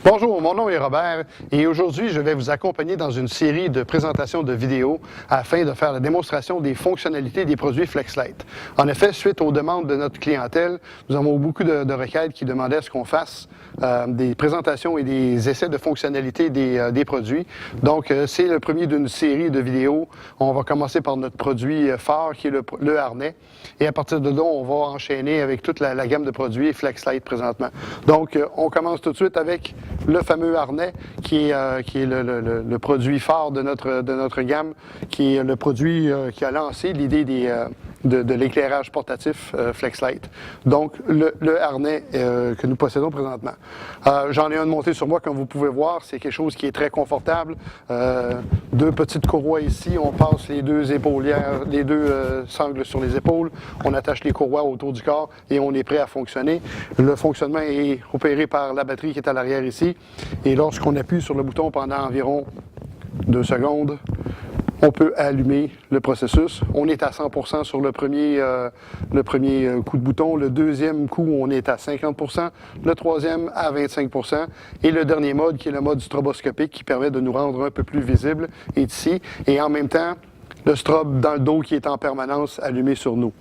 Bonjour, mon nom est Robert et aujourd'hui je vais vous accompagner dans une série de présentations de vidéos afin de faire la démonstration des fonctionnalités des produits FlexLight. En effet, suite aux demandes de notre clientèle, nous avons beaucoup de requêtes qui demandaient à ce qu'on fasse des présentations et des essais de fonctionnalités des produits. Donc, c'est le premier d'une série de vidéos. On va commencer par notre produit phare qui est le harnais et à partir de là, on va enchaîner avec toute la gamme de produits FlexLight présentement. Donc, on commence tout de suite avec le fameux harnais qui est le produit phare de notre gamme, qui est le produit qui a lancé l'idée de l'éclairage portatif FlexLight. Donc, le harnais que nous possédons présentement. J'en ai un de monté sur moi, comme vous pouvez voir. C'est quelque chose qui est très confortable. Deux petites courroies ici. On passe les deux épaulières, les deux sangles sur les épaules. On attache les courroies autour du corps et on est prêt à fonctionner. Le fonctionnement est opéré par la batterie qui est à l'arrière ici. Et lorsqu'on appuie sur le bouton pendant environ 2 secondes, on peut allumer le processus. On est à 100% sur le premier coup de bouton. Le deuxième coup, on est à 50%. Le troisième, à 25%. Et le dernier mode, qui est le mode stroboscopique, qui permet de nous rendre un peu plus visible, est ici. Et en même temps, le strobe dans le dos qui est en permanence allumé sur nous.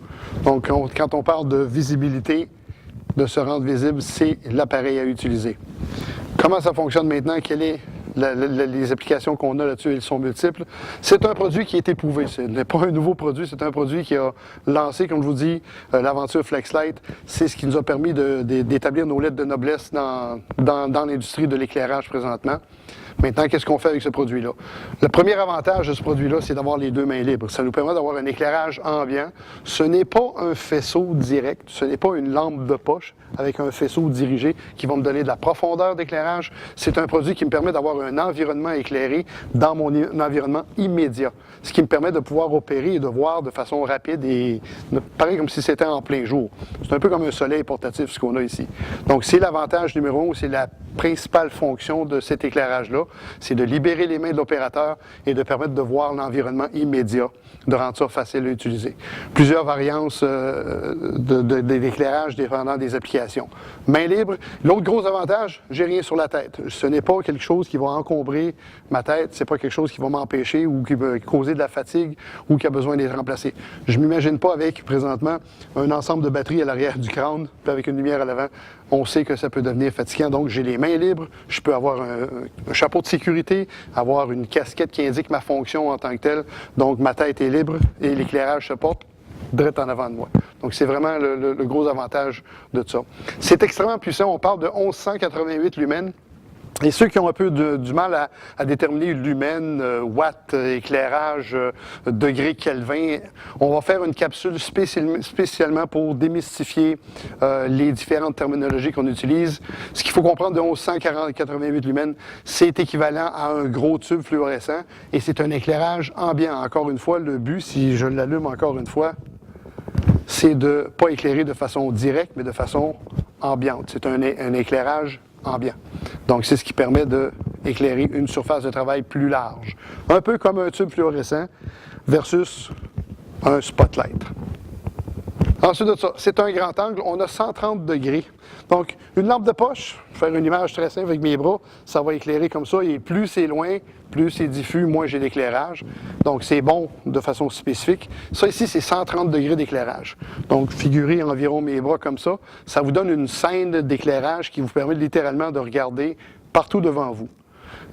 Donc, quand on parle de visibilité, de se rendre visible, c'est l'appareil à utiliser. Comment ça fonctionne maintenant? Quelles sont les applications qu'on a là-dessus? Elles sont multiples. C'est un produit qui est éprouvé. Ce n'est pas un nouveau produit, c'est un produit qui a lancé, comme je vous dis, l'aventure FlexLight. C'est ce qui nous a permis d'établir nos lettres de noblesse dans l'industrie de l'éclairage présentement. Maintenant, qu'est-ce qu'on fait avec ce produit-là? Le premier avantage de ce produit-là, c'est d'avoir les deux mains libres. Ça nous permet d'avoir un éclairage ambiant. Ce n'est pas un faisceau direct, ce n'est pas une lampe de poche avec un faisceau dirigé qui va me donner de la profondeur d'éclairage. C'est un produit qui me permet d'avoir un environnement éclairé dans mon environnement immédiat, ce qui me permet de pouvoir opérer et de voir de façon rapide et pareil comme si c'était en plein jour. C'est un peu comme un soleil portatif, ce qu'on a ici. Donc, c'est l'avantage numéro 1, c'est la principale fonction de cet éclairage-là, c'est de libérer les mains de l'opérateur et de permettre de voir l'environnement immédiat, de rendre ça facile à utiliser. Plusieurs variantes d'éclairage dépendant des applications. Main libre. L'autre gros avantage, j'ai rien sur la tête. Ce n'est pas quelque chose qui va encombrer ma tête, c'est pas quelque chose qui va m'empêcher ou qui va causer de la fatigue ou qui a besoin d'être remplacé. Je m'imagine pas avec, présentement, un ensemble de batteries à l'arrière du crâne, puis avec une lumière à l'avant. On sait que ça peut devenir fatigant, donc j'ai les mains libres, je peux avoir un chapeau de sécurité, avoir une casquette qui indique ma fonction en tant que telle, donc ma tête est libre et l'éclairage se porte direct en avant de moi. Donc, c'est vraiment le gros avantage de ça. C'est extrêmement puissant, on parle de 1188 lumens. Et ceux qui ont un peu du mal à déterminer lumen, watt, éclairage, degré Kelvin, on va faire une capsule spécialement pour démystifier les différentes terminologies qu'on utilise. Ce qu'il faut comprendre de 1188 lumens, c'est équivalent à un gros tube fluorescent et c'est un éclairage ambiant. Encore une fois, le but, si je l'allume encore une fois, c'est de ne pas éclairer de façon directe, mais de façon ambiante. C'est un éclairage ambiant. Donc, c'est ce qui permet d'éclairer une surface de travail plus large. Un peu comme un tube fluorescent versus un spotlight. Ensuite de ça, c'est un grand angle. On a 130 degrés. Donc, une lampe de poche, je vais faire une image très simple avec mes bras, ça va éclairer comme ça. Et plus c'est loin, plus c'est diffus, moins j'ai d'éclairage. Donc, c'est bon de façon spécifique. Ça ici, c'est 130 degrés d'éclairage. Donc, figurez environ mes bras comme ça. Ça vous donne une scène d'éclairage qui vous permet littéralement de regarder partout devant vous.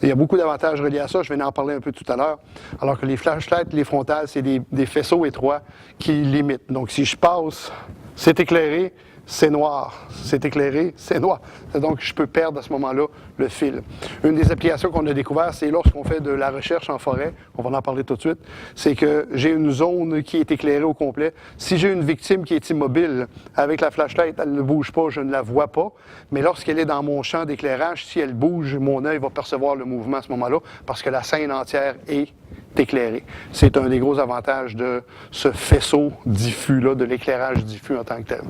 Il y a beaucoup d'avantages reliés à ça, je vais en parler un peu tout à l'heure. Alors que les flashlights, les frontales, c'est des faisceaux étroits qui limitent. Donc, si je passe, c'est éclairé, c'est noir. C'est éclairé, c'est noir. Donc, je peux perdre à ce moment-là le fil. Une des applications qu'on a découvert, c'est lorsqu'on fait de la recherche en forêt, on va en parler tout de suite, c'est que j'ai une zone qui est éclairée au complet. Si j'ai une victime qui est immobile, avec la flashlight, elle ne bouge pas, je ne la vois pas. Mais lorsqu'elle est dans mon champ d'éclairage, si elle bouge, mon œil va percevoir le mouvement à ce moment-là, parce que la scène entière est éclairé. C'est un des gros avantages de ce faisceau diffus-là, de l'éclairage diffus en tant que tel.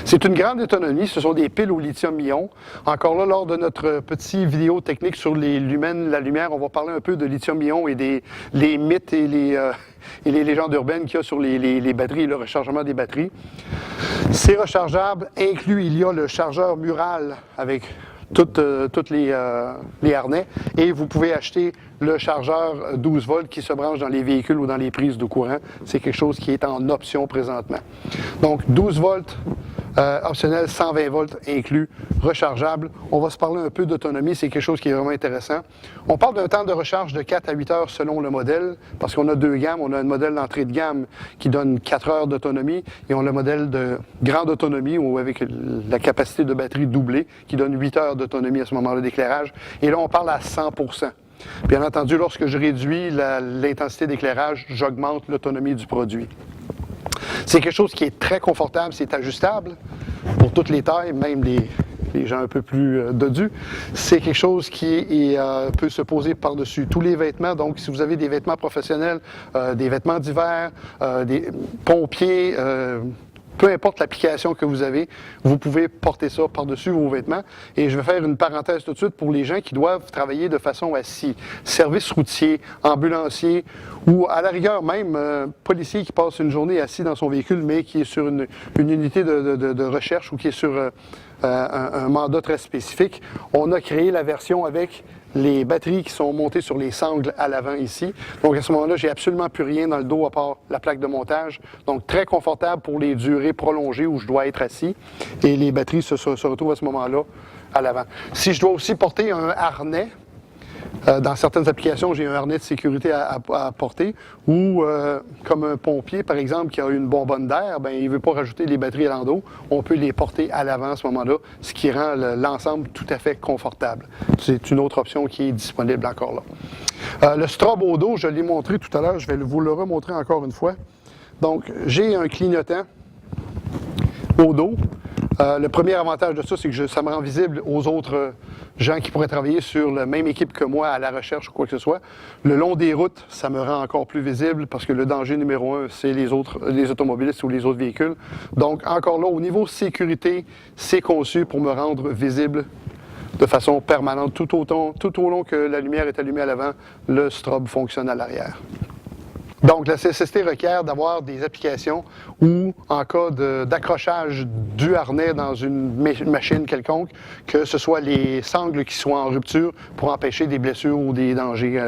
C'est une grande autonomie. Ce sont des piles au lithium-ion. Encore là, lors de notre petit vidéo technique sur les lumens, la lumière, on va parler un peu de lithium-ion et les mythes et les légendes urbaines qu'il y a sur les batteries et le rechargement des batteries. C'est rechargeable. Inclus, il y a le chargeur mural avec toutes les harnais. Et vous pouvez acheter le chargeur 12 volts qui se branche dans les véhicules ou dans les prises de courant. C'est quelque chose qui est en option présentement. Donc 12 volts, optionnel, 120 volts inclus, rechargeable. On va se parler un peu d'autonomie, c'est quelque chose qui est vraiment intéressant. On parle d'un temps de recharge de 4 à 8 heures selon le modèle, parce qu'on a deux gammes. On a un modèle d'entrée de gamme qui donne 4 heures d'autonomie, et on a le modèle de grande autonomie, ou avec la capacité de batterie doublée, qui donne 8 heures d'autonomie à ce moment-là d'éclairage. Et là, on parle à 100%. Bien entendu, lorsque je réduis l'intensité d'éclairage, j'augmente l'autonomie du produit. C'est quelque chose qui est très confortable, c'est ajustable pour toutes les tailles, même les gens un peu plus dodus. C'est quelque chose qui peut se poser par-dessus tous les vêtements. Donc, si vous avez des vêtements professionnels, des vêtements d'hiver, des pompiers, peu importe l'application que vous avez, vous pouvez porter ça par-dessus vos vêtements. Et je vais faire une parenthèse tout de suite pour les gens qui doivent travailler de façon assise. Service routier, ambulancier ou à la rigueur même policier qui passe une journée assis dans son véhicule mais qui est sur une unité de recherche ou qui est sur un mandat très spécifique. On a créé la version avec les batteries qui sont montées sur les sangles à l'avant ici. Donc à ce moment-là, j'ai absolument plus rien dans le dos à part la plaque de montage. Donc très confortable pour les durées prolongées où je dois être assis. Et les batteries se retrouvent à ce moment-là à l'avant. Si je dois aussi porter un harnais, dans certaines applications, j'ai un harnais de sécurité à porter, ou comme un pompier, par exemple, qui a une bonbonne d'air, ben, il ne veut pas rajouter les batteries à l'endos, on peut les porter à l'avant à ce moment-là, ce qui rend l'ensemble tout à fait confortable. C'est une autre option qui est disponible encore là. Le strobe au dos, je l'ai montré tout à l'heure, je vais vous le remontrer encore une fois. Donc, j'ai un clignotant au dos. Le premier avantage de ça, c'est que ça me rend visible aux autres gens qui pourraient travailler sur la même équipe que moi à la recherche ou quoi que ce soit. Le long des routes, ça me rend encore plus visible parce que le danger numéro un, c'est les automobilistes ou les autres véhicules. Donc, encore là, au niveau sécurité, c'est conçu pour me rendre visible de façon permanente. Tout au long que la lumière est allumée à l'avant, le strobe fonctionne à l'arrière. Donc, la CSST requiert d'avoir des applications où, en cas d'accrochage du harnais dans une machine quelconque, que ce soit les sangles qui soient en rupture pour empêcher des blessures ou des dangers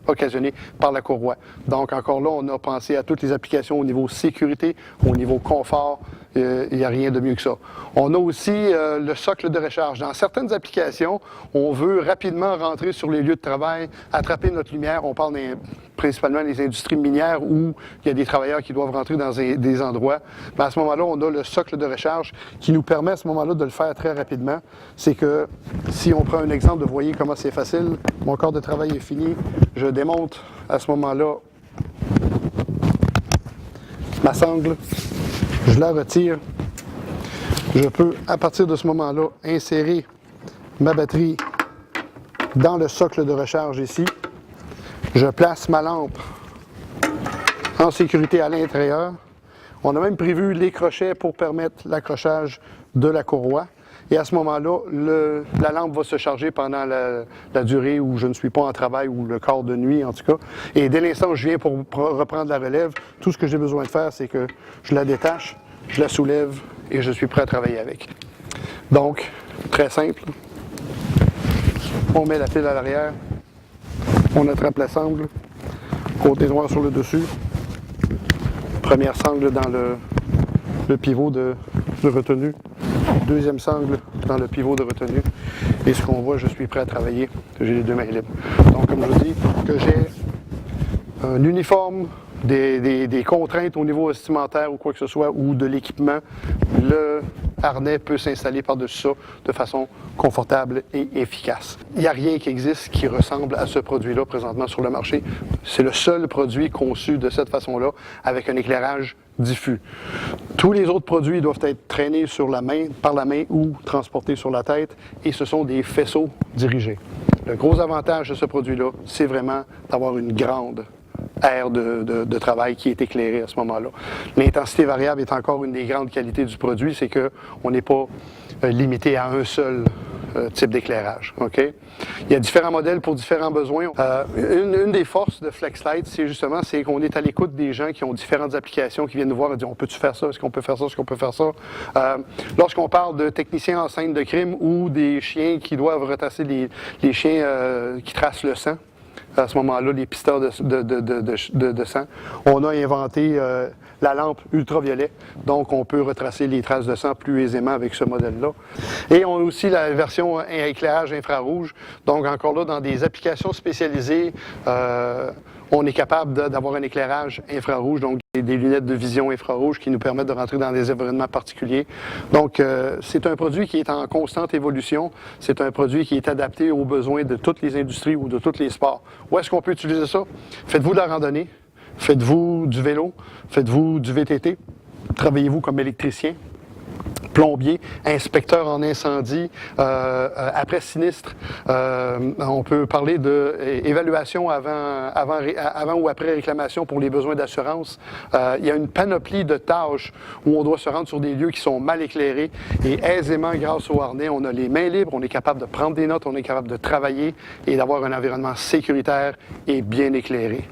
occasionnés par la courroie. Donc, encore là, on a pensé à toutes les applications au niveau sécurité, au niveau confort. Il n'y a rien de mieux que ça. On a aussi le socle de recharge. Dans certaines applications, on veut rapidement rentrer sur les lieux de travail, attraper notre lumière. On parle principalement des industries minières où il y a des travailleurs qui doivent rentrer dans des endroits. Mais à ce moment-là, on a le socle de recharge qui nous permet à ce moment-là de le faire très rapidement. C'est que si on prend un exemple, vous voyez comment c'est facile. Mon corps de travail est fini. Je démonte à ce moment-là ma sangle. Je la retire. Je peux, à partir de ce moment-là, insérer ma batterie dans le socle de recharge ici. Je place ma lampe en sécurité à l'intérieur. On a même prévu les crochets pour permettre l'accrochage de la courroie. Et à ce moment-là, la lampe va se charger pendant la durée où je ne suis pas en travail ou le quart de nuit en tout cas. Et dès l'instant où je viens pour reprendre la relève, tout ce que j'ai besoin de faire, c'est que je la détache, je la soulève et je suis prêt à travailler avec. Donc, très simple. On met la pile à l'arrière, on attrape la sangle, côté noir sur le dessus, première sangle dans le pivot de retenue, deuxième sangle dans le pivot de retenue, et ce qu'on voit, je suis prêt à travailler, j'ai les deux mains libres. Donc, comme je vous dis, que j'ai un uniforme, des contraintes au niveau vestimentaire ou quoi que ce soit, ou de l'équipement, le harnais peut s'installer par-dessus ça de façon confortable et efficace. Il n'y a rien qui existe qui ressemble à ce produit-là présentement sur le marché. C'est le seul produit conçu de cette façon-là, avec un éclairage diffus. Tous les autres produits doivent être traînés par la main ou transportés sur la tête, et ce sont des faisceaux dirigés. Le gros avantage de ce produit-là, c'est vraiment d'avoir une grande aire de travail qui est éclairée à ce moment-là. L'intensité variable est encore une des grandes qualités du produit, c'est qu'on n'est pas limité à un seul types d'éclairage. OK? Il y a différents modèles pour différents besoins. Une des forces de FlexLight, c'est qu'on est à l'écoute des gens qui ont différentes applications, qui viennent nous voir et disent, on peut-tu faire ça? Est-ce qu'on peut faire ça? Est-ce qu'on peut faire ça? Lorsqu'on parle de techniciens en scène de crime ou des chiens qui doivent retasser les chiens qui tracent le sang, à ce moment-là, les pisteurs de sang, on a inventé la lampe ultraviolet, donc on peut retracer les traces de sang plus aisément avec ce modèle-là. Et on a aussi la version éclairage infrarouge, donc encore là, dans des applications spécialisées, on est capable d'avoir un éclairage infrarouge, donc des lunettes de vision infrarouge qui nous permettent de rentrer dans des environnements particuliers. Donc, c'est un produit qui est en constante évolution. C'est un produit qui est adapté aux besoins de toutes les industries ou de tous les sports. Où est-ce qu'on peut utiliser ça? Faites-vous de la randonnée, faites-vous du vélo, faites-vous du VTT, travaillez-vous comme électricien, plombier, inspecteur en incendie, après sinistre. On peut parler d'évaluation avant ou après réclamation pour les besoins d'assurance. Il y a une panoplie de tâches où on doit se rendre sur des lieux qui sont mal éclairés et aisément, grâce au harnais, on a les mains libres, on est capable de prendre des notes, on est capable de travailler et d'avoir un environnement sécuritaire et bien éclairé.